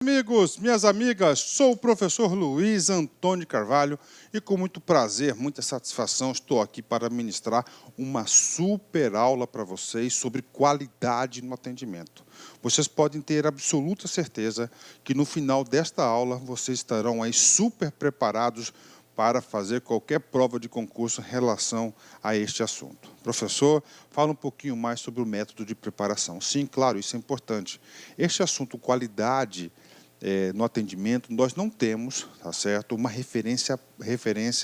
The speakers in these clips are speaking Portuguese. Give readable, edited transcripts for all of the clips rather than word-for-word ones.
Amigos, minhas amigas, sou o professor Luiz Antônio Carvalho e com muito prazer, muita satisfação, estou aqui para ministrar uma super aula para vocês sobre qualidade no atendimento. Vocês podem ter absoluta certeza que no final desta aula vocês estarão aí super preparados para fazer qualquer prova de concurso em relação a este assunto. Professor, fala um pouquinho mais sobre o método de preparação. Sim, claro, isso é importante. Este assunto, qualidade no atendimento, nós não temos, tá certo, uma referência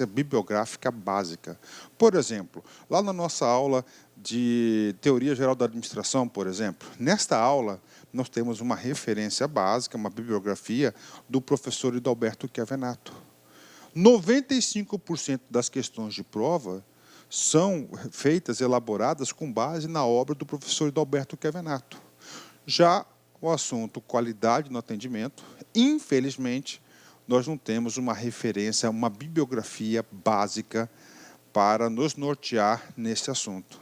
bibliográfica básica. Por exemplo, lá na nossa aula de Teoria Geral da Administração, por exemplo, nesta aula nós temos uma referência básica, uma bibliografia do professor Hidalberto Chiavenato. 95% das questões de prova são feitas, elaboradas com base na obra do professor Hidalberto Chiavenato. Já o assunto qualidade no atendimento, infelizmente, nós não temos uma referência, uma bibliografia básica para nos nortear nesse assunto.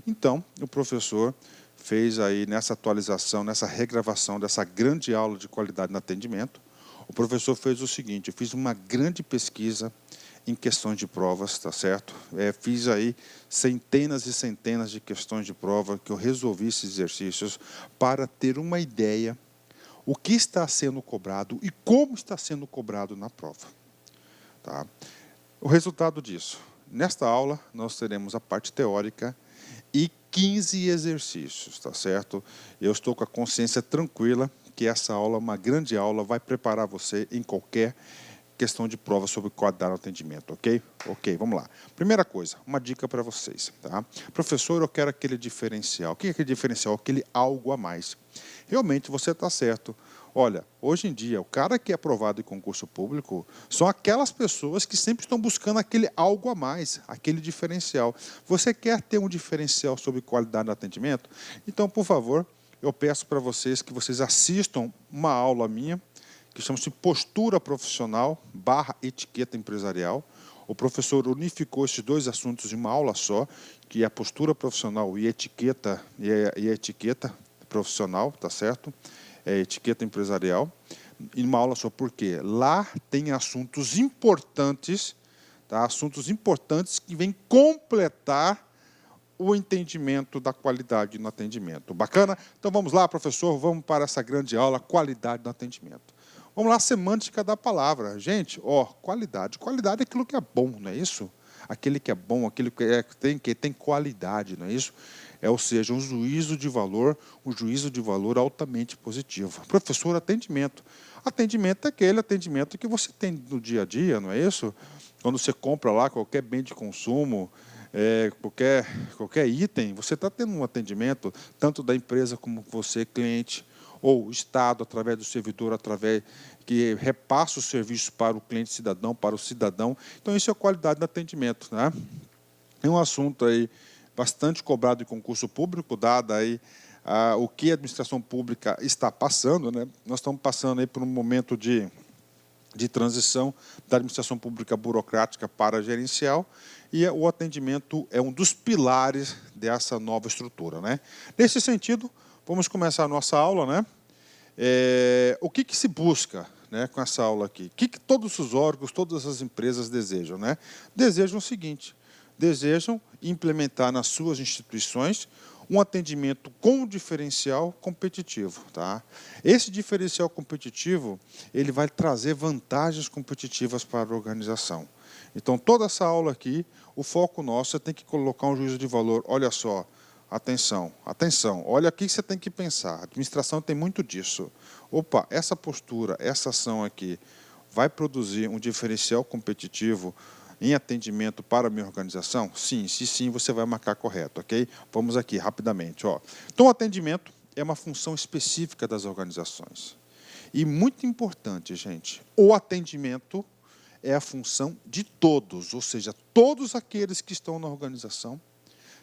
Então, o professor fez aí nessa atualização, nessa regravação dessa grande aula de qualidade no atendimento, o professor fez o seguinte: eu fiz uma grande pesquisa em questões de provas, tá certo? Fiz aí centenas e centenas de questões de prova que eu resolvi esses exercícios para ter uma ideia o que está sendo cobrado e como está sendo cobrado na prova. Tá? O resultado disso, nesta aula nós teremos a parte teórica e 15 exercícios, tá certo? Eu estou com a consciência tranquila que essa aula é uma grande aula, vai preparar você em qualquer questão de prova sobre qualidade no atendimento, ok? Ok, vamos lá. Primeira coisa, uma dica para vocês, tá? Professor, eu quero aquele diferencial. O que é aquele diferencial? Aquele algo a mais. Realmente, você está certo. Olha, hoje em dia, o cara que é aprovado em concurso público são aquelas pessoas que sempre estão buscando aquele algo a mais, aquele diferencial. Você quer ter um diferencial sobre qualidade no atendimento? Então, por favor, eu peço para vocês que vocês assistam uma aula minha, que chama-se Postura Profissional / Etiqueta Empresarial. O professor unificou esses dois assuntos em uma aula só, que é a postura profissional e etiqueta, e a etiqueta profissional, tá certo? É etiqueta empresarial, em uma aula só, porque lá tem assuntos importantes, tá? Assuntos importantes que vêm completar o entendimento da qualidade no atendimento. Bacana? Então vamos lá, professor, vamos para essa grande aula, qualidade no atendimento. Vamos lá, semântica da palavra. Gente, qualidade. Qualidade é aquilo que é bom, não é isso? Aquele que é bom, aquele que tem qualidade, não é isso? Ou seja, um juízo de valor altamente positivo. Professor, atendimento. Atendimento é aquele atendimento que você tem no dia a dia, não é isso? Quando você compra lá qualquer bem de consumo, qualquer item, você está tendo um atendimento, tanto da empresa como você, cliente, ou o Estado, através do servidor, através que repassa o serviço para o cliente cidadão, para o cidadão. Então, isso é a qualidade do atendimento, né? É um assunto aí bastante cobrado em concurso público, dado aí o que a administração pública está passando, né? Nós estamos passando aí por um momento de transição da administração pública burocrática para gerencial, e o atendimento é um dos pilares dessa nova estrutura, né? Nesse sentido, vamos começar a nossa aula, né? O que se busca, né, com essa aula aqui? O que todos os órgãos, todas as empresas desejam, né? Desejam o seguinte: desejam implementar nas suas instituições um atendimento com diferencial competitivo, tá? Esse diferencial competitivo, ele vai trazer vantagens competitivas para a organização. Então, toda essa aula aqui, o foco nosso é ter que colocar um juízo de valor. Olha só, atenção, atenção, olha aqui que você tem que pensar. A administração tem muito disso. Opa, essa postura, essa ação aqui, vai produzir um diferencial competitivo em atendimento para a minha organização? Sim, se sim, você vai marcar correto, ok? Vamos aqui, rapidamente. Então, o atendimento é uma função específica das organizações. E muito importante, gente, o atendimento é a função de todos, ou seja, todos aqueles que estão na organização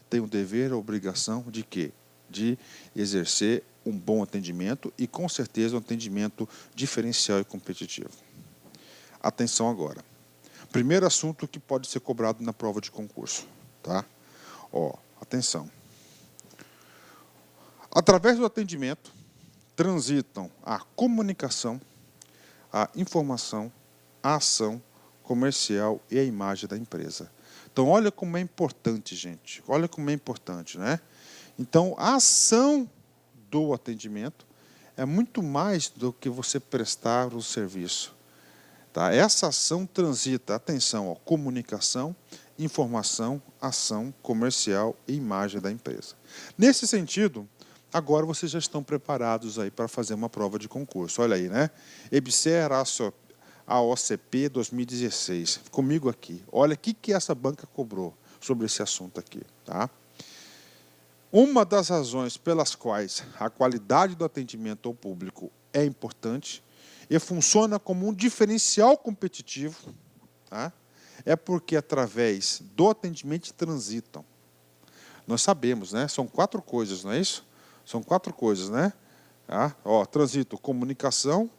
têm o dever, a obrigação de quê? De exercer um bom atendimento e, com certeza, um atendimento diferencial e competitivo. Atenção agora. Primeiro assunto que pode ser cobrado na prova de concurso, tá? Atenção. Através do atendimento, transitam a comunicação, a informação, a ação comercial e a imagem da empresa. Então, olha como é importante, gente. Olha como é importante, né? Então, a ação do atendimento é muito mais do que você prestar o serviço. Tá? Essa ação transita, atenção, ó, comunicação, informação, ação comercial e imagem da empresa. Nesse sentido, agora vocês já estão preparados aí para fazer uma prova de concurso. Olha aí, né? EBSER AOCP 2016. Comigo aqui. Olha o que essa banca cobrou sobre esse assunto aqui. Tá? Uma das razões pelas quais a qualidade do atendimento ao público é importante e funciona como um diferencial competitivo, tá? É porque através do atendimento transitam. Nós sabemos, né? São 4 coisas, não é isso? São 4 coisas, né? Tá? Ó, transito comunicação,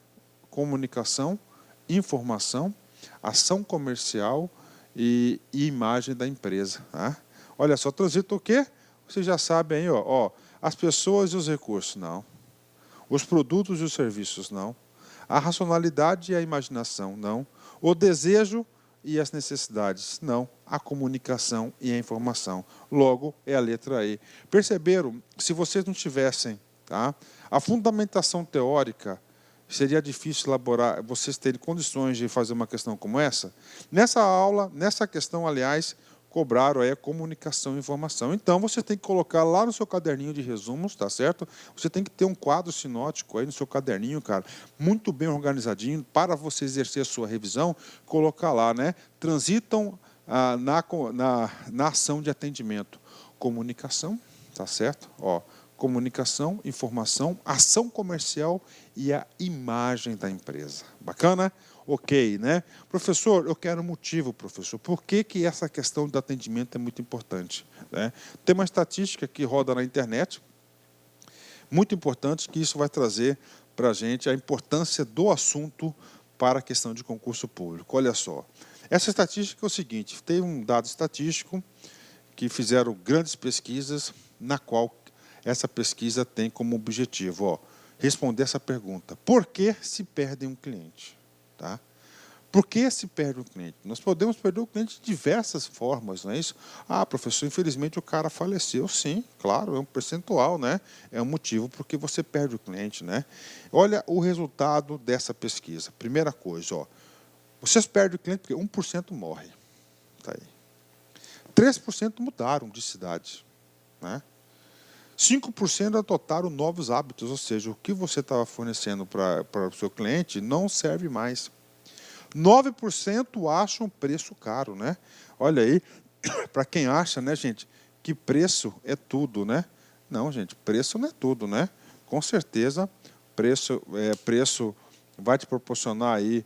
informação, ação comercial e imagem da empresa. Tá? Olha só, transito o quê? Vocês já sabem aí, ó, as pessoas e os recursos, não. Os produtos e os serviços, não. A racionalidade e a imaginação, não. O desejo e as necessidades, não. A comunicação e a informação. Logo, é a letra E. Perceberam que se vocês não tivessem, tá, a fundamentação teórica, seria difícil elaborar, vocês terem condições de fazer uma questão como essa? Nessa aula, nessa questão, aliás, cobraram aí a comunicação e informação. Então, você tem que colocar lá no seu caderninho de resumos, tá certo? Você tem que ter um quadro sinótico aí no seu caderninho, cara, muito bem organizadinho, para você exercer a sua revisão, colocar lá, né? Transitam na ação de atendimento. Comunicação, tá certo? Ó, comunicação, informação, ação comercial e a imagem da empresa. Bacana? Ok, né? Professor, eu quero um motivo, professor. Por que essa questão do atendimento é muito importante? Né? Tem uma estatística que roda na internet, muito importante, que isso vai trazer para a gente a importância do assunto para a questão de concurso público. Olha só, essa estatística é o seguinte, tem um dado estatístico que fizeram grandes pesquisas, na qual essa pesquisa tem como objetivo, ó, responder essa pergunta: por que se perde um cliente? Tá? Por que se perde um cliente? Nós podemos perder o cliente de diversas formas, não é isso? Ah, professor, infelizmente o cara faleceu. Sim, claro, é um percentual, né? É um motivo por que você perde o cliente, né? Olha o resultado dessa pesquisa. Primeira coisa, ó, vocês perdem o cliente porque 1% morre. Tá aí. 3% mudaram de cidade, né? 5% adotaram novos hábitos, ou seja, o que você estava fornecendo para o seu cliente não serve mais. 9% acham preço caro, né? Olha aí, para quem acha, né, gente, que preço é tudo, né? Não, gente, preço não é tudo, né? Com certeza, preço vai te proporcionar aí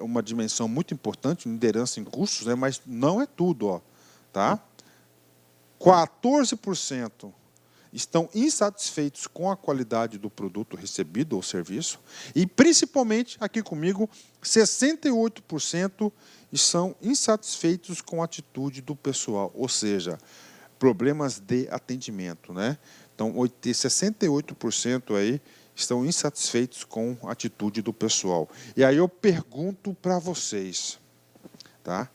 uma dimensão muito importante, liderança em custos, né? Mas não é tudo, ó, tá? 14% estão insatisfeitos com a qualidade do produto recebido ou serviço e, principalmente, aqui comigo, 68% estão insatisfeitos com a atitude do pessoal, ou seja, problemas de atendimento, né? Então, 68% aí estão insatisfeitos com a atitude do pessoal. E aí eu pergunto para vocês, tá?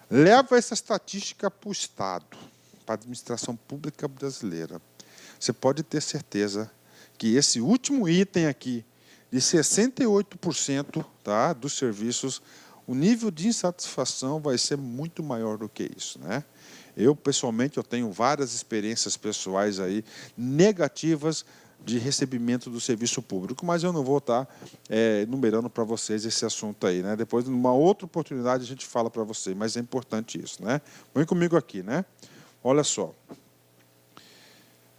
Leva essa estatística para o Estado, para a administração pública brasileira. Você pode ter certeza que esse último item aqui, de 68%, tá, dos serviços, o nível de insatisfação vai ser muito maior do que isso, né? Eu, pessoalmente, eu tenho várias experiências pessoais aí negativas de recebimento do serviço público, mas eu não vou estar enumerando para vocês esse assunto aí, né? Depois, numa outra oportunidade, a gente fala para vocês, mas é importante isso, né? Vem comigo aqui, né? Olha só.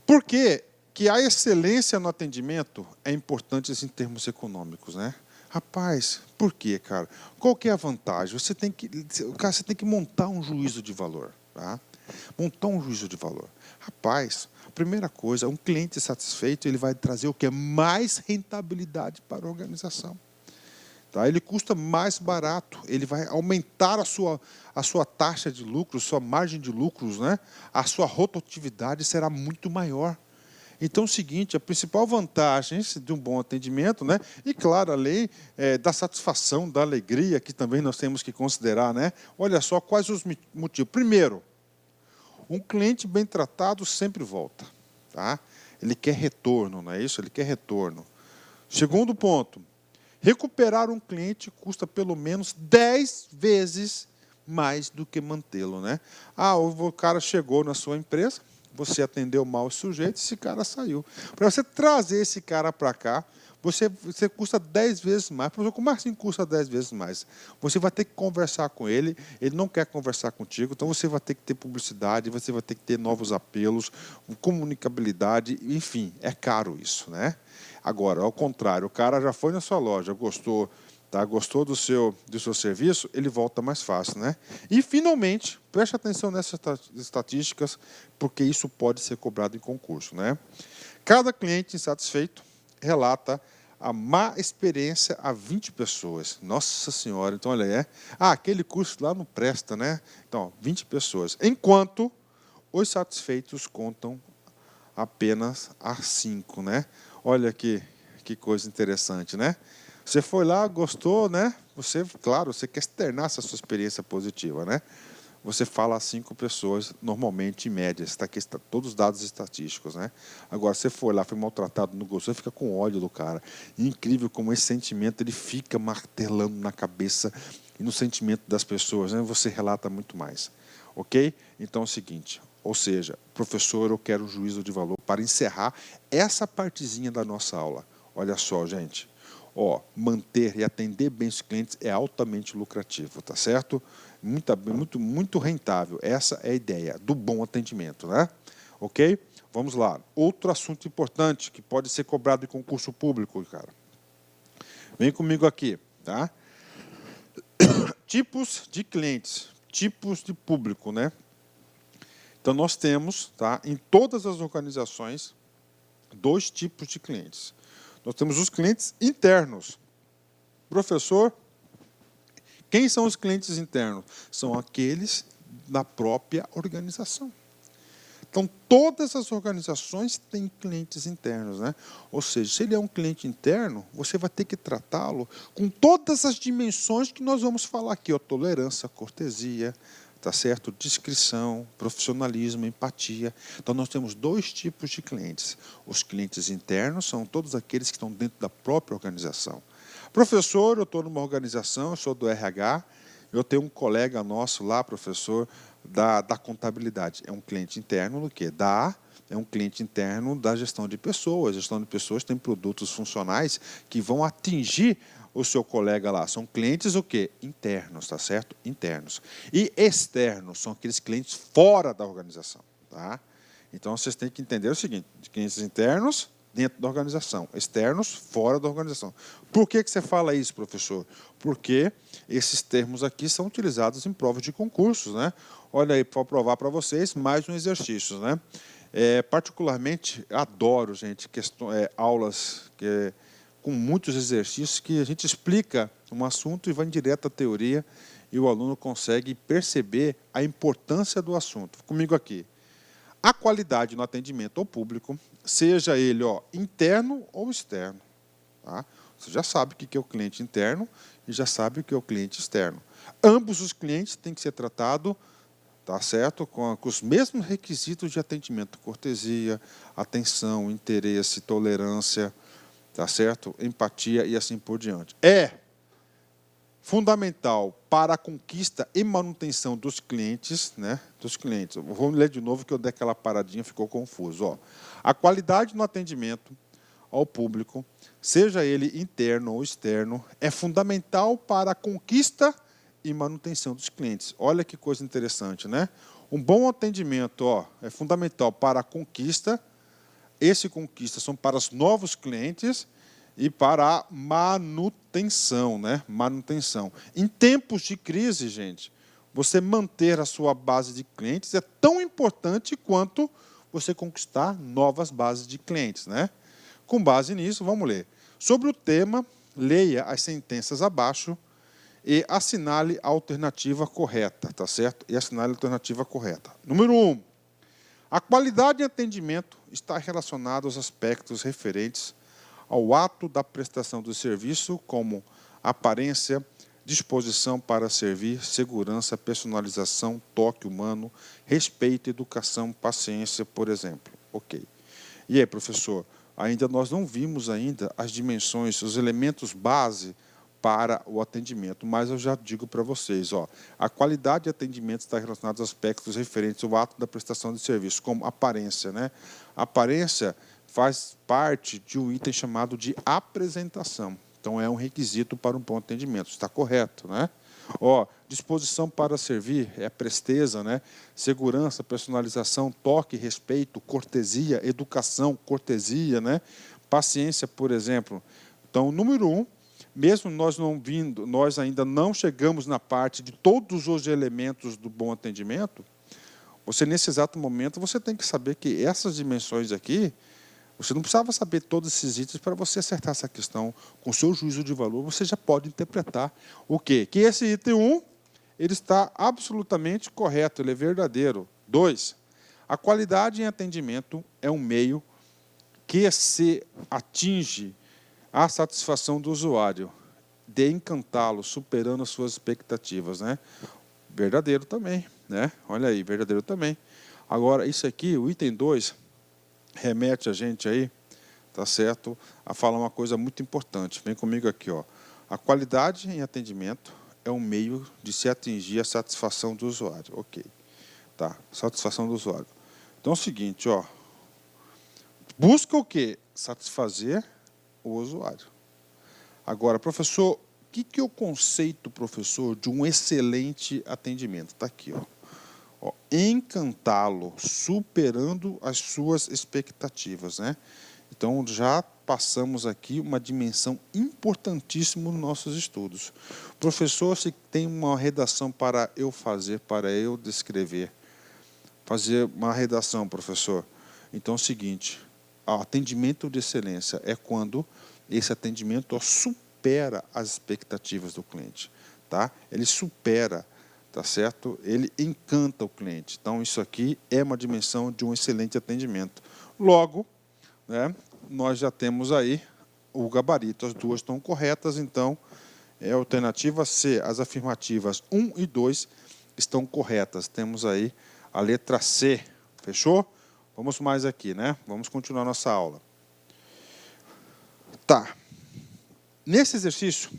Por que a excelência no atendimento é importante em termos econômicos, né? Rapaz, por quê, cara? Qual que é a vantagem? Você tem que montar um juízo de valor, tá? Montar um juízo de valor. Rapaz, a primeira coisa, um cliente satisfeito, ele vai trazer o que é mais rentabilidade para a organização. Tá? Ele custa mais barato, ele vai aumentar a sua taxa de lucro, sua margem de lucros, né? A sua rotatividade será muito maior. Então, é o seguinte, a principal vantagem de um bom atendimento, né? E, claro, além da satisfação, da alegria, que também nós temos que considerar, né? Olha só quais os motivos. Primeiro, um cliente bem tratado sempre volta, tá? Ele quer retorno, não é isso? Ele quer retorno. Segundo ponto, recuperar um cliente custa pelo menos 10 vezes mais do que mantê-lo, né? Ah, o cara chegou na sua empresa, você atendeu mal o sujeito, esse cara saiu. Para você trazer esse cara para cá, você custa 10 vezes mais. Professor, como assim custa 10 vezes mais? Você vai ter que conversar com ele não quer conversar contigo, então você vai ter que ter publicidade, você vai ter que ter novos apelos, comunicabilidade, enfim, é caro isso, né? Agora, ao contrário, o cara já foi na sua loja, gostou, tá? Gostou do seu serviço, ele volta mais fácil, né? E, finalmente, preste atenção nessas estatísticas, porque isso pode ser cobrado em concurso, né? Cada cliente insatisfeito relata a má experiência a 20 pessoas. Nossa Senhora, então olha aí. Aquele curso lá não presta, né? Então, 20 pessoas. Enquanto os satisfeitos contam apenas a 5, né? Olha que coisa interessante, né? Você foi lá, gostou, né? Você, claro, você quer externar essa sua experiência positiva, né? Você fala a 5 pessoas, normalmente, em média. Está aqui, está todos os dados estatísticos, né? Agora, você foi lá, foi maltratado, não gostou, você fica com ódio do cara. E incrível como esse sentimento ele fica martelando na cabeça e no sentimento das pessoas, né? Você relata muito mais, ok? Então é o seguinte, ou seja, professor, eu quero um juízo de valor para encerrar essa partezinha da nossa aula. Olha só, gente. Manter e atender bem os clientes é altamente lucrativo, tá certo? Muito rentável. Essa é a ideia do bom atendimento, né? Ok? Vamos lá. Outro assunto importante que pode ser cobrado em concurso público, cara. Vem comigo aqui, tá? Tipos de clientes, tipos de público, né? Então, nós temos, tá, em todas as organizações, 2 tipos de clientes. Nós temos os clientes internos. Professor, quem são os clientes internos? São aqueles da própria organização. Então, todas as organizações têm clientes internos, né? Ou seja, se ele é um cliente interno, você vai ter que tratá-lo com todas as dimensões que nós vamos falar aqui, tolerância, cortesia, tá certo? Discrição, profissionalismo, empatia. Então, nós temos 2 tipos de clientes. Os clientes internos são todos aqueles que estão dentro da própria organização. Professor, eu estou numa organização, eu sou do RH, eu tenho um colega nosso lá, professor, da contabilidade. É um cliente interno do quê? É um cliente interno da gestão de pessoas. A gestão de pessoas tem produtos funcionais que vão atingir o seu colega lá. São clientes o quê? Internos, tá certo? Internos. E externos são aqueles clientes fora da organização, tá? Então, vocês têm que entender o seguinte, clientes internos dentro da organização, externos fora da organização. Por que você fala isso, professor? Porque esses termos aqui são utilizados em provas de concursos, né? Olha aí, para provar para vocês, mais um exercício, né? Particularmente, adoro, gente, aulas com muitos exercícios que a gente explica um assunto e vai em direto à teoria e o aluno consegue perceber a importância do assunto. Comigo aqui. A qualidade no atendimento ao público, seja ele interno ou externo. Tá? Você já sabe o que é o cliente interno e já sabe o que é o cliente externo. Ambos os clientes têm que ser tratados, tá certo? Com os mesmos requisitos de atendimento, cortesia, atenção, interesse, tolerância, tá certo? Empatia e assim por diante. É fundamental para a conquista e manutenção dos clientes, né? Dos clientes. Vamos ler de novo que eu dei aquela paradinha, ficou confuso. A qualidade no atendimento ao público, seja ele interno ou externo, é fundamental para a conquista e manutenção dos clientes. Olha que coisa interessante, né? Um bom atendimento, é fundamental para a conquista. Esse conquista são para os novos clientes e para a manutenção, né? Manutenção. Em tempos de crise, gente, você manter a sua base de clientes é tão importante quanto você conquistar novas bases de clientes, né? Com base nisso, vamos ler. Sobre o tema, leia as sentenças abaixo e assinale a alternativa correta, tá certo? E assinale a alternativa correta. Número 1. A qualidade de atendimento está relacionada aos aspectos referentes ao ato da prestação do serviço, como aparência, disposição para servir, segurança, personalização, toque humano, respeito, educação, paciência, por exemplo. Ok. E aí, professor, ainda nós não vimos ainda as dimensões, os elementos base para o atendimento, mas eu já digo para vocês, ó, a qualidade de atendimento está relacionada aos aspectos referentes ao ato da prestação de serviço, como aparência, né? A aparência faz parte de um item chamado de apresentação. Então, é um requisito para um bom atendimento. Está correto, né? Ó, disposição para servir é presteza, né? Segurança, personalização, toque, respeito, cortesia, educação, cortesia, né? Paciência, por exemplo. Então, número 1, mesmo nós ainda não chegamos na parte de todos os elementos do bom atendimento, você, nesse exato momento, você tem que saber que essas dimensões aqui, você não precisava saber todos esses itens para você acertar essa questão. Com o seu juízo de valor, você já pode interpretar o quê? Que esse item 1, ele está absolutamente correto, ele é verdadeiro. 2, a qualidade em atendimento é um meio que se atinge a satisfação do usuário, de encantá-lo, superando as suas expectativas, né? Verdadeiro também, né? Olha aí, verdadeiro também. Agora, isso aqui, o item 2, remete a gente aí, tá certo, a falar uma coisa muito importante. Vem comigo aqui, ó. A qualidade em atendimento é um meio de se atingir a satisfação do usuário. Ok, tá? Satisfação do usuário. Então é o seguinte, ó. Busca o quê? Satisfazer o usuário. Agora, professor, o que é o conceito, professor, de um excelente atendimento? Está aqui, ó. Encantá-lo, superando as suas expectativas, né? Então, já passamos aqui uma dimensão importantíssima nos nossos estudos. Professor, se tem uma redação para eu fazer, para eu descrever, fazer uma redação, professor. Então, é o seguinte, o atendimento de excelência é quando esse atendimento supera as expectativas do cliente, tá? Ele supera, tá certo? Ele encanta o cliente. Então, isso aqui é uma dimensão de um excelente atendimento. Logo, né, nós já temos aí o gabarito. As duas estão corretas, então, é a alternativa C. As afirmativas 1 e 2 estão corretas. Temos aí a letra C. Fechou? Vamos mais aqui, né? Vamos continuar nossa aula. Tá. Nesse exercício,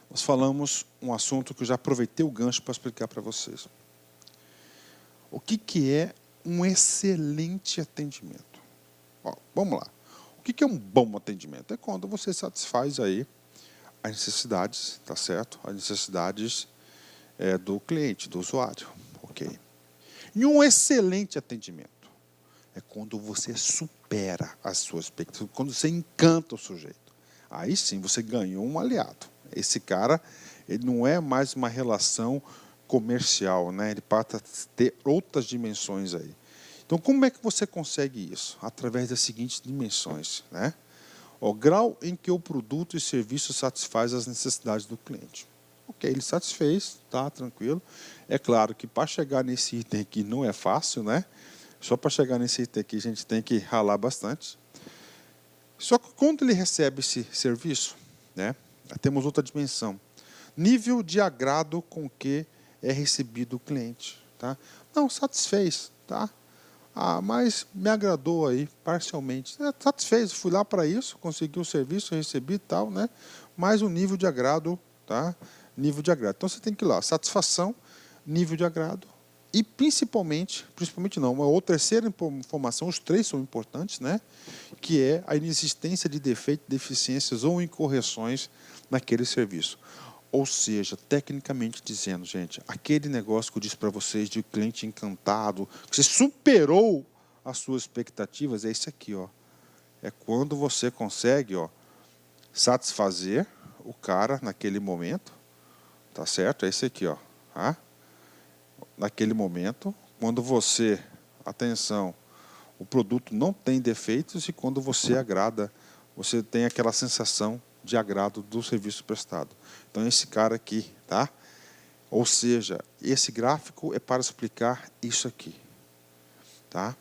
nós falamos um assunto que eu já aproveitei o gancho para explicar para vocês. O que é um excelente atendimento? Ó, vamos lá. O que é um bom atendimento? É quando você satisfaz aí as necessidades, tá certo? As necessidades do cliente, do usuário. Ok. E um excelente atendimento é quando você supera as suas expectativas, quando você encanta o sujeito. Aí sim você ganhou um aliado. Esse cara, ele não é mais uma relação comercial, né? Ele passa a ter outras dimensões aí. Então, como é que você consegue isso? Através das seguintes dimensões, né? O grau em que o produto e serviço satisfaz as necessidades do cliente. Ok, ele satisfez, tá, tranquilo. É claro que para chegar nesse item aqui não é fácil, né? Só para chegar nesse item aqui a gente tem que ralar bastante. Só que quando ele recebe esse serviço, né, temos outra dimensão. Nível de agrado com que é recebido o cliente. Tá? Não, satisfez, tá? Ah, mas me agradou aí, parcialmente. Satisfez, fui lá para isso, consegui o serviço, recebi e tal, né? Mas o nível de agrado, tá? Nível de agrado. Então você tem que ir lá, satisfação, nível de agrado e principalmente não, uma outra terceira informação, os três são importantes, né? Que é a inexistência de defeitos, deficiências ou incorreções naquele serviço. Ou seja, tecnicamente dizendo, gente, aquele negócio que eu disse para vocês de cliente encantado, que você superou as suas expectativas, é isso aqui, ó. É quando você consegue, ó, satisfazer o cara naquele momento, tá certo? É esse aqui, ó. Tá? Naquele momento, quando você, atenção, o produto não tem defeitos e quando você agrada, você tem aquela sensação de agrado do serviço prestado. Então, esse cara aqui, tá? Ou seja, esse gráfico é para explicar isso aqui. tá?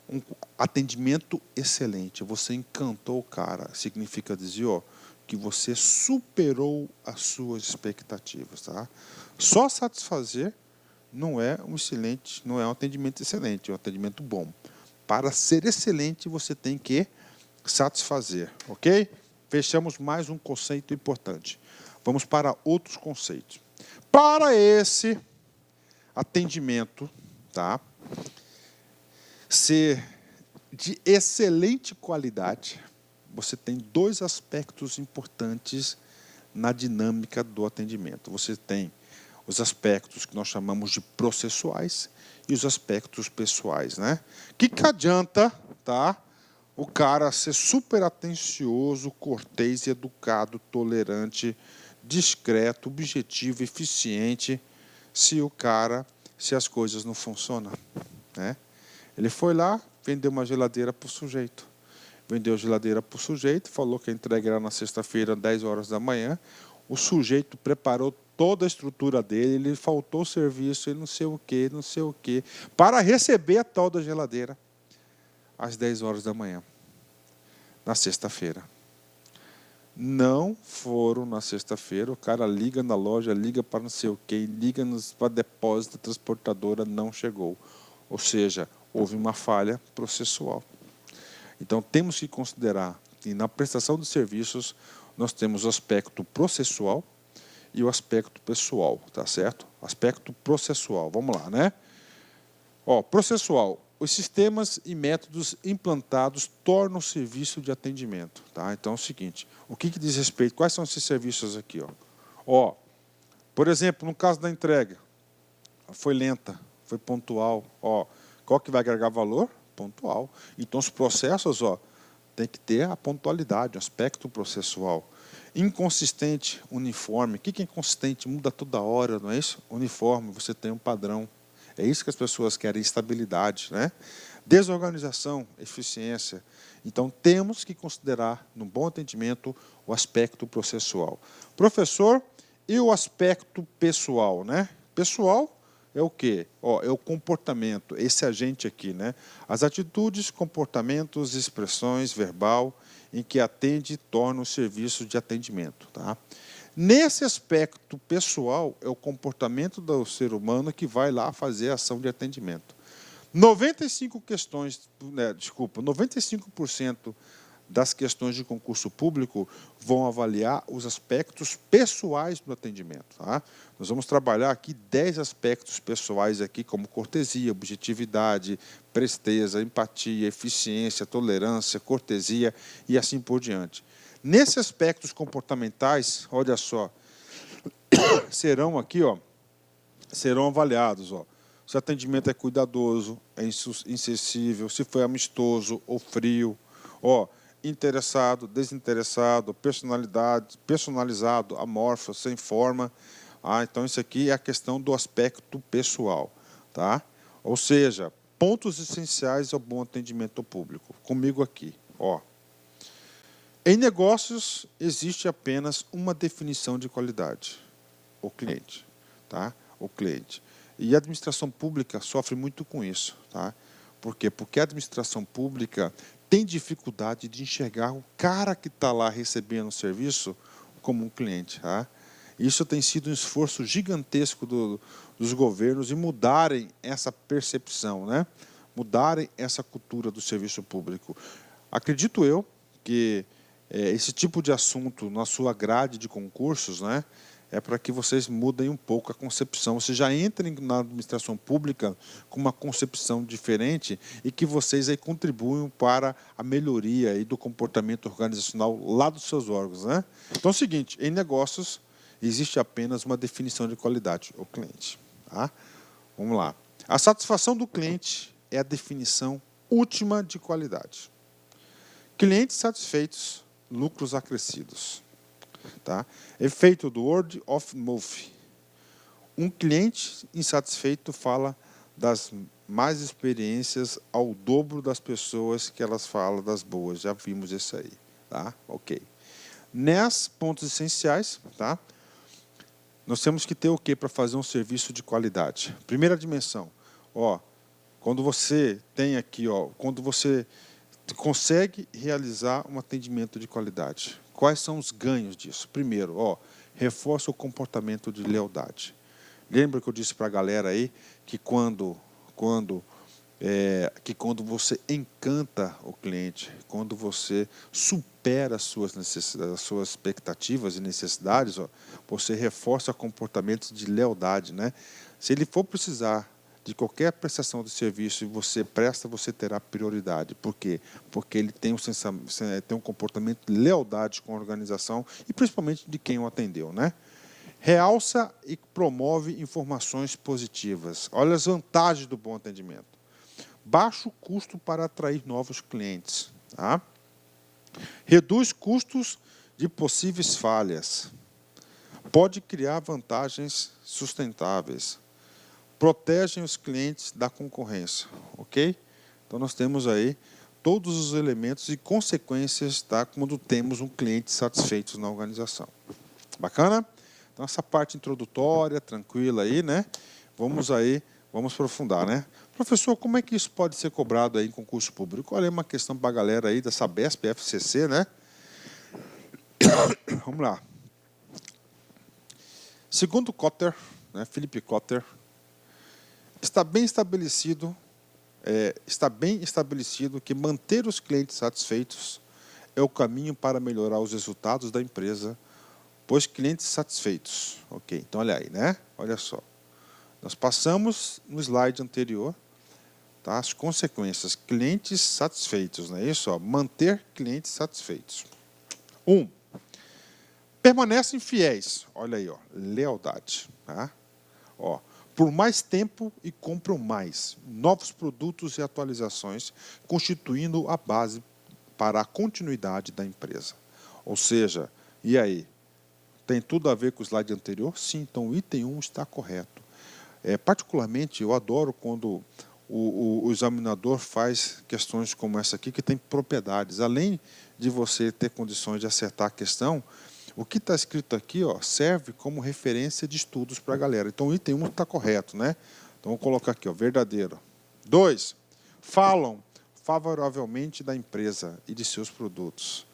Um atendimento excelente, você encantou o cara, significa dizer, ó, que você superou as suas expectativas, tá? Só satisfazer não é um excelente, não é um atendimento excelente, é um atendimento bom. Para ser excelente, você tem que satisfazer, ok? Fechamos mais um conceito importante. Vamos para outros conceitos. Para esse atendimento, tá? Ser de excelente qualidade, você tem dois aspectos importantes na dinâmica do atendimento. Você tem os aspectos que nós chamamos de processuais e os aspectos pessoais, né? Que adianta, tá? O cara ser super atencioso, cortês, educado, tolerante, discreto, objetivo, eficiente, se as coisas não funcionam, né? Ele foi lá, vendeu uma geladeira para o sujeito. Vendeu a geladeira para o sujeito, falou que a entrega era na sexta-feira, 10 horas da manhã. O sujeito preparou toda a estrutura dele, ele faltou o serviço e não sei o quê, para receber a tal da geladeira às 10 horas da manhã, na sexta-feira. Não foram na sexta-feira, o cara liga na loja, liga para não sei o quê, liga para depósito, a transportadora não chegou. Ou seja, houve uma falha processual. Então, temos que considerar que na prestação de serviços nós temos o aspecto processual e o aspecto pessoal, tá certo? Aspecto processual, vamos lá, né? Ó, processual, os sistemas e métodos implantados tornam o serviço de atendimento, tá? Então é o seguinte, o que diz respeito, quais são esses serviços aqui, ó? Ó, por exemplo, no caso da entrega, foi lenta, foi pontual, ó, qual que vai agregar valor? Pontual. Então os processos, ó, tem que ter a pontualidade, o aspecto processual. Inconsistente, uniforme. O que é inconsistente? Muda toda hora, não é isso? Uniforme, você tem um padrão. É isso que as pessoas querem, estabilidade, né? Desorganização, eficiência. Então, temos que considerar, no bom atendimento, o aspecto processual. Professor, e o aspecto pessoal, né? Pessoal é o quê? Ó, é o comportamento, esse agente aqui, né? As atitudes, comportamentos, expressões, verbal, em que atende e torna o serviço de atendimento, tá? Nesse aspecto pessoal, é o comportamento do ser humano que vai lá fazer a ação de atendimento. 95% das questões de concurso público vão avaliar os aspectos pessoais do atendimento, tá? Nós vamos trabalhar aqui 10 aspectos pessoais aqui, como cortesia, objetividade, presteza, empatia, eficiência, tolerância, cortesia e assim por diante. Nesses aspectos comportamentais, olha só, serão aqui, ó, serão avaliados, ó, se o atendimento é cuidadoso, é insensível, se foi amistoso ou frio, ó, interessado, desinteressado, personalizado, amorfo, sem forma. Então isso aqui é a questão do aspecto pessoal, tá? Ou seja, pontos essenciais ao bom atendimento ao público. Comigo aqui, ó. Em negócios existe apenas uma definição de qualidade: o cliente, tá? O cliente. E a administração pública sofre muito com isso, tá? Por quê? Porque a administração pública tem dificuldade de enxergar o cara que está lá recebendo o serviço como um cliente, tá? Isso tem sido um esforço gigantesco dos governos em mudarem essa percepção, né? Mudarem essa cultura do serviço público. Acredito eu que esse tipo de assunto na sua grade de concursos, né, é para que vocês mudem um pouco a concepção. Vocês já entrem na administração pública com uma concepção diferente e que vocês aí contribuam para a melhoria aí do comportamento organizacional lá dos seus órgãos, né? Então é o seguinte, em negócios existe apenas uma definição de qualidade: o cliente, tá? Vamos lá. A satisfação do cliente é a definição última de qualidade. Clientes satisfeitos, lucros acrescidos. Tá? Efeito do word of mouth. Um cliente insatisfeito fala das más experiências ao dobro das pessoas que elas falam das boas. Já vimos isso aí. Tá? Ok. Nesses pontos essenciais, tá? Nós temos que ter o que para fazer um serviço de qualidade? Primeira dimensão, ó, Quando você tem aqui, ó, quando você consegue realizar um atendimento de qualidade, quais são os ganhos disso? Primeiro, ó, reforça o comportamento de lealdade. Lembra que eu disse para a galera aí que quando você encanta o cliente, quando você supera as suas necessidades, as suas expectativas e necessidades, ó, você reforça comportamentos de lealdade, né? Se ele for precisar de qualquer prestação de serviço e você presta, você terá prioridade. Por quê? Porque ele tem um comportamento de lealdade com a organização e principalmente de quem o atendeu, né? Realça e promove informações positivas. Olha as vantagens do bom atendimento. Baixo custo para atrair novos clientes. Tá? Reduz custos de possíveis falhas. Pode criar vantagens sustentáveis. Protegem os clientes da concorrência. Ok? Então, nós temos aí todos os elementos e consequências, tá, quando temos um cliente satisfeito na organização. Bacana? Então, essa parte introdutória, tranquila aí, né? Vamos aprofundar, né? Professor, como é que isso pode ser cobrado aí em concurso público? Olha aí uma questão para a galera aí da Sabesp, FCC, né? Vamos lá. Segundo Kotter, né, Philip Kotter, está bem estabelecido que manter os clientes satisfeitos é o caminho para melhorar os resultados da empresa, pois clientes satisfeitos. Ok, então olha aí, né? Olha só. Nós passamos no slide anterior, tá, as consequências. Clientes satisfeitos, não é isso? Ó, manter clientes satisfeitos. 1. Permanecem fiéis. Olha aí, ó, lealdade. Tá? Ó, por mais tempo e compram mais. Novos produtos e atualizações, constituindo a base para a continuidade da empresa. Ou seja, e aí? Tem tudo a ver com o slide anterior? Sim, então o item 1 está correto. Particularmente, eu adoro quando o examinador faz questões como essa aqui, que tem propriedades. Além de você ter condições de acertar a questão, o que está escrito aqui, ó, serve como referência de estudos para a galera. Então, o item 1 está correto, né? Então, vou colocar aqui, ó, verdadeiro. 2. Falam favoravelmente da empresa e de seus produtos.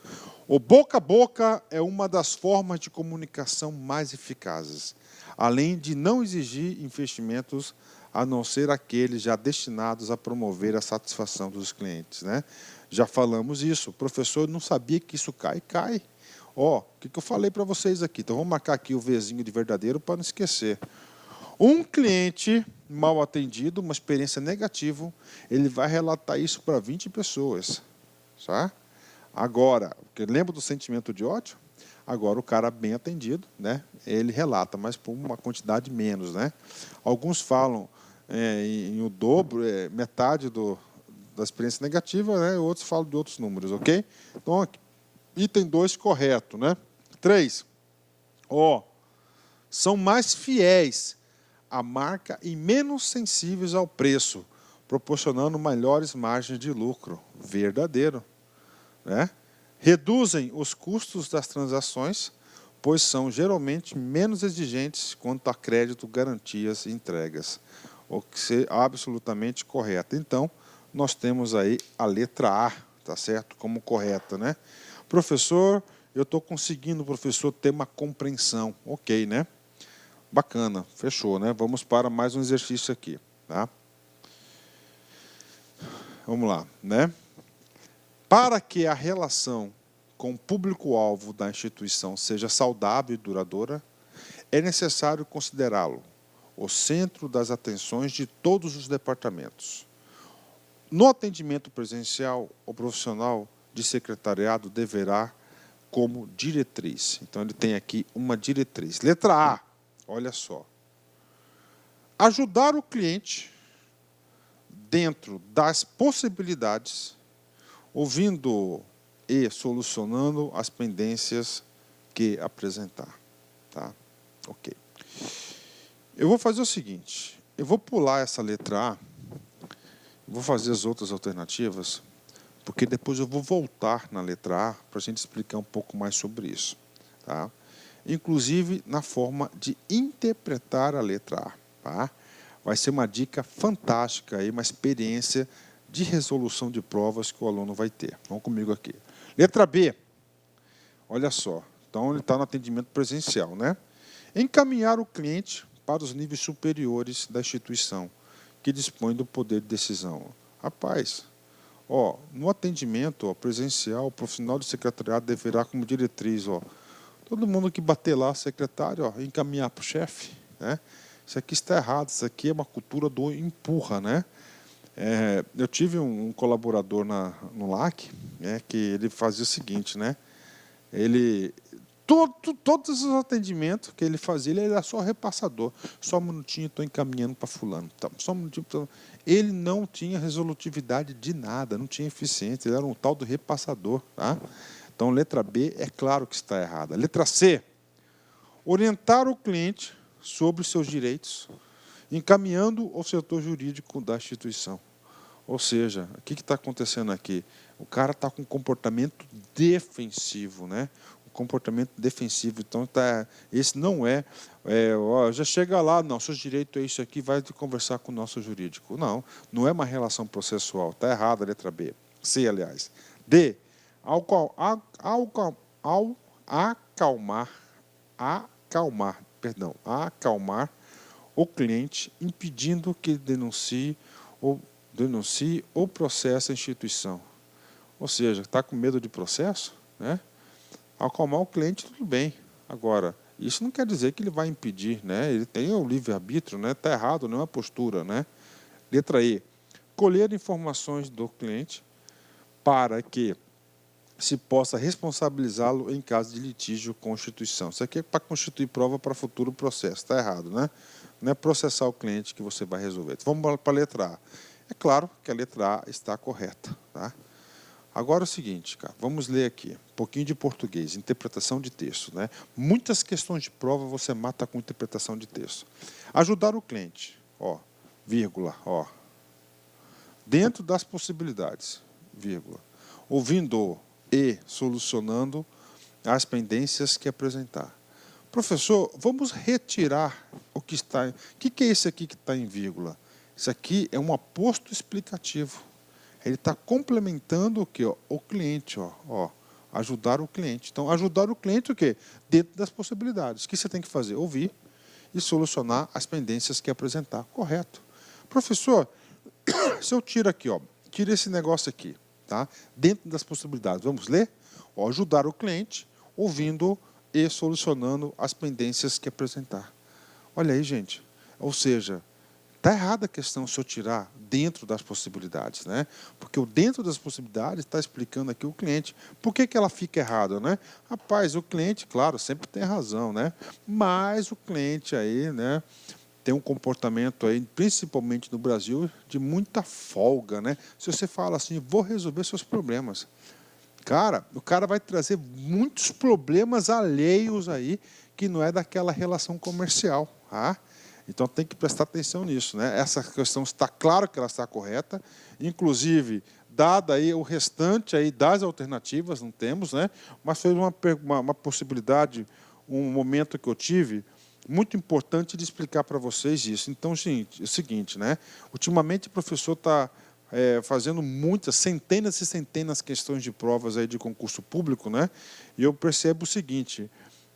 O boca a boca é uma das formas de comunicação mais eficazes, além de não exigir investimentos a não ser aqueles já destinados a promover a satisfação dos clientes, né? Já falamos isso, o professor não sabia que isso cai. Ó, o que eu falei para vocês aqui? Então, vamos marcar aqui o Vzinho de verdadeiro para não esquecer. Um cliente mal atendido, uma experiência negativa, ele vai relatar isso para 20 pessoas. Tá? Agora, lembra do sentimento de ódio? Agora, o cara bem atendido, né, ele relata, mas por uma quantidade menos. Né? Alguns falam em o dobro, metade da experiência negativa, né, outros falam de outros números. Ok? Então, aqui, item 2 correto. Né? 3. São mais fiéis à marca e menos sensíveis ao preço, proporcionando melhores margens de lucro. Verdadeiro. Né? Reduzem os custos das transações, pois são geralmente menos exigentes quanto a crédito, garantias e entregas. O que é absolutamente correto. Então, nós temos aí a letra A, tá certo? Como correta, né? Professor, eu estou conseguindo, professor, ter uma compreensão. Ok, né? Bacana, fechou, né? Vamos para mais um exercício aqui, tá? Vamos lá, né? Para que a relação com o público-alvo da instituição seja saudável e duradoura, é necessário considerá-lo o centro das atenções de todos os departamentos. No atendimento presencial, o profissional de secretariado deverá como diretriz. Então, ele tem aqui uma diretriz. Letra A, olha só. Ajudar o cliente dentro das possibilidades, ouvindo e solucionando as pendências que apresentar. Tá? Ok. Eu vou fazer o seguinte, eu vou pular essa letra A, vou fazer as outras alternativas, porque depois eu vou voltar na letra A para a gente explicar um pouco mais sobre isso. Tá? Inclusive na forma de interpretar a letra A. Tá? vai ser uma dica fantástica, aí, uma experiência de resolução de provas que o aluno vai ter. Vamos comigo aqui. Letra B. Olha só. Então, ele está no atendimento presencial, né? Encaminhar o cliente para os níveis superiores da instituição, que dispõe do poder de decisão. Rapaz, no atendimento presencial, o profissional de secretariado deverá, como diretriz, todo mundo que bater lá, secretário, encaminhar para o chefe, né? Isso aqui está errado, isso aqui é uma cultura do empurra, né? Eu tive um colaborador no LAC, né, que ele fazia o seguinte, né? Todos os atendimentos que ele fazia, ele era só repassador. Só um minutinho, estou encaminhando para fulano. Então, só um minutinho. Ele não tinha resolutividade de nada, não tinha eficiência, ele era um tal do repassador. Tá? Então, letra B, é claro que está errada. Letra C, orientar o cliente sobre seus direitos, encaminhando ao setor jurídico da instituição. Ou seja, o que está acontecendo aqui? O cara está com um comportamento defensivo, né? Comportamento defensivo. Então, esse não já chega lá, não, seus direitos é isso aqui, vai conversar com o nosso jurídico. Não, não é uma relação processual. Está errada a letra B. C, aliás. D, acalmar o cliente, impedindo que denuncie ou processe a instituição. Ou seja, está com medo de processo, né? Acalmar o cliente, tudo bem. Agora, isso não quer dizer que ele vai impedir, né? Ele tem o livre-arbítrio, né? Está errado, não é uma postura, né? Letra E. Colher informações do cliente para que se possa responsabilizá-lo em caso de litígio com a instituição. Isso aqui é para constituir prova para futuro processo. Está errado, né? Não é processar o cliente que você vai resolver. Então, vamos para a letra A. É claro que a letra A está correta, tá? Agora é o seguinte, cara, vamos ler aqui, um pouquinho de português, interpretação de texto, né? Muitas questões de prova você mata com interpretação de texto. Ajudar o cliente, vírgula, dentro das possibilidades, vírgula, ouvindo e solucionando as pendências que apresentar. Professor, vamos retirar o que está... O que é esse aqui que está em vírgula? Isso aqui é um aposto explicativo. Ele está complementando o quê? O cliente, ajudar o cliente. Então, ajudar o cliente o quê? Dentro das possibilidades. O que você tem que fazer? Ouvir e solucionar as pendências que apresentar. Correto. Professor, se eu tiro aqui, tiro esse negócio aqui, tá? Dentro das possibilidades. Vamos ler? Ajudar o cliente, ouvindo e solucionando as pendências que apresentar. Olha aí, gente. Ou seja, está errada a questão se eu tirar dentro das possibilidades, né? Porque o dentro das possibilidades está explicando aqui o cliente. Por que ela fica errada, né? Rapaz, o cliente, claro, sempre tem razão, né? Mas o cliente aí, né, tem um comportamento aí, principalmente no Brasil, de muita folga, né? Se você fala assim, vou resolver seus problemas. Cara, o cara vai trazer muitos problemas alheios aí, que não é daquela relação comercial, tá? Então tem que prestar atenção nisso, né? Essa questão está claro que ela está correta, inclusive dada aí o restante aí das alternativas, não temos, né? Mas foi uma possibilidade, um momento que eu tive muito importante de explicar para vocês isso. Então, gente, é o seguinte, né? Ultimamente o professor está fazendo muitas, centenas e centenas de questões de provas aí de concurso público, né? E eu percebo o seguinte,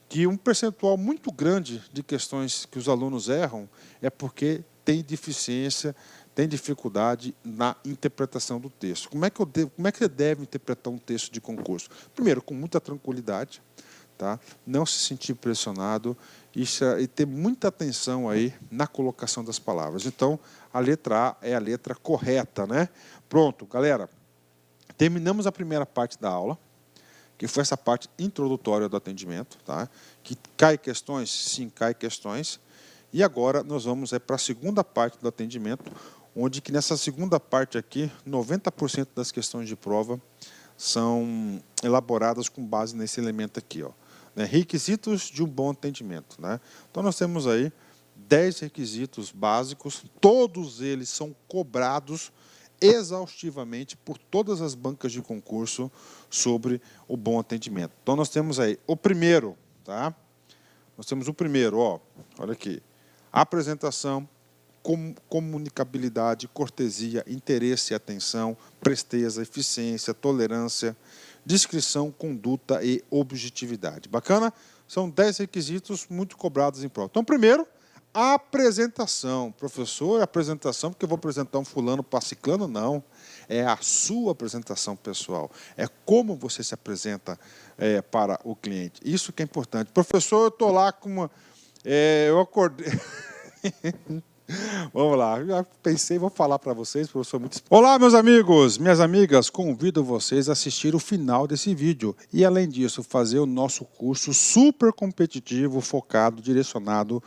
que um percentual muito grande de questões que os alunos erram é porque tem deficiência, tem dificuldade na interpretação do texto. Como é que você deve interpretar um texto de concurso? Primeiro, com muita tranquilidade, tá? Não se sentir pressionado e ter muita atenção aí na colocação das palavras. Então, a letra A é a letra correta, né? Pronto, galera. Terminamos a primeira parte da aula, que foi essa parte introdutória do atendimento, tá? Que cai questões? Sim, cai questões. E agora nós vamos para a segunda parte do atendimento, onde que nessa segunda parte aqui, 90% das questões de prova são elaboradas com base nesse elemento aqui, né? Requisitos de um bom atendimento, né? Então nós temos aí 10 requisitos básicos, todos eles são cobrados exaustivamente por todas as bancas de concurso sobre o bom atendimento. Então nós temos aí o primeiro, tá? Nós temos o primeiro, olha aqui, apresentação, comunicabilidade, cortesia, interesse e atenção, presteza, eficiência, tolerância, discrição, conduta e objetividade. Bacana? São 10 requisitos muito cobrados em prova. Então, primeiro, a apresentação. Professor, apresentação, porque eu vou apresentar um fulano para ciclano, não. É a sua apresentação pessoal. É como você se apresenta para o cliente. Isso que é importante. Professor, eu estou lá com uma... eu acordei... Vamos lá, já pensei, vou falar para vocês, professor muito... Olá, meus amigos, minhas amigas, convido vocês a assistir o final desse vídeo e, além disso, fazer o nosso curso super competitivo, focado, direcionado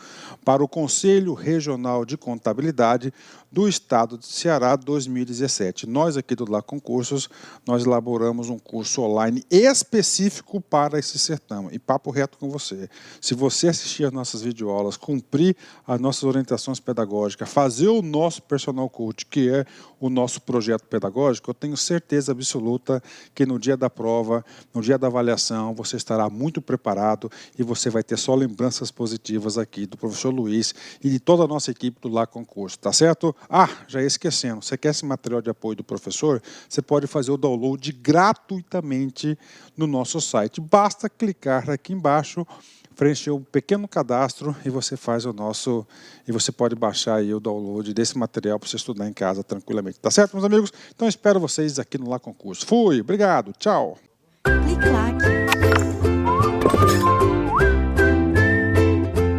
para o Conselho Regional de Contabilidade do Estado de Ceará 2017. Nós aqui do Lá Concursos, nós elaboramos um curso online específico para esse certame. E papo reto com você. Se você assistir as nossas videoaulas, cumprir as nossas orientações pedagógicas, fazer o nosso personal coach, que é o nosso projeto pedagógico, eu tenho certeza absoluta que no dia da prova, no dia da avaliação, você estará muito preparado e você vai ter só lembranças positivas aqui do professor Luiz e de toda a nossa equipe do Lá Concurso, tá certo? Ah, já ia esquecendo, você quer esse material de apoio do professor? Você pode fazer o download gratuitamente no nosso site. Basta clicar aqui embaixo, preencher um pequeno cadastro e você faz o nosso... E você pode baixar aí o download desse material para você estudar em casa tranquilamente. Tá certo, meus amigos? Então, espero vocês aqui no Lá Concurso. Fui, obrigado, tchau. Clique lá.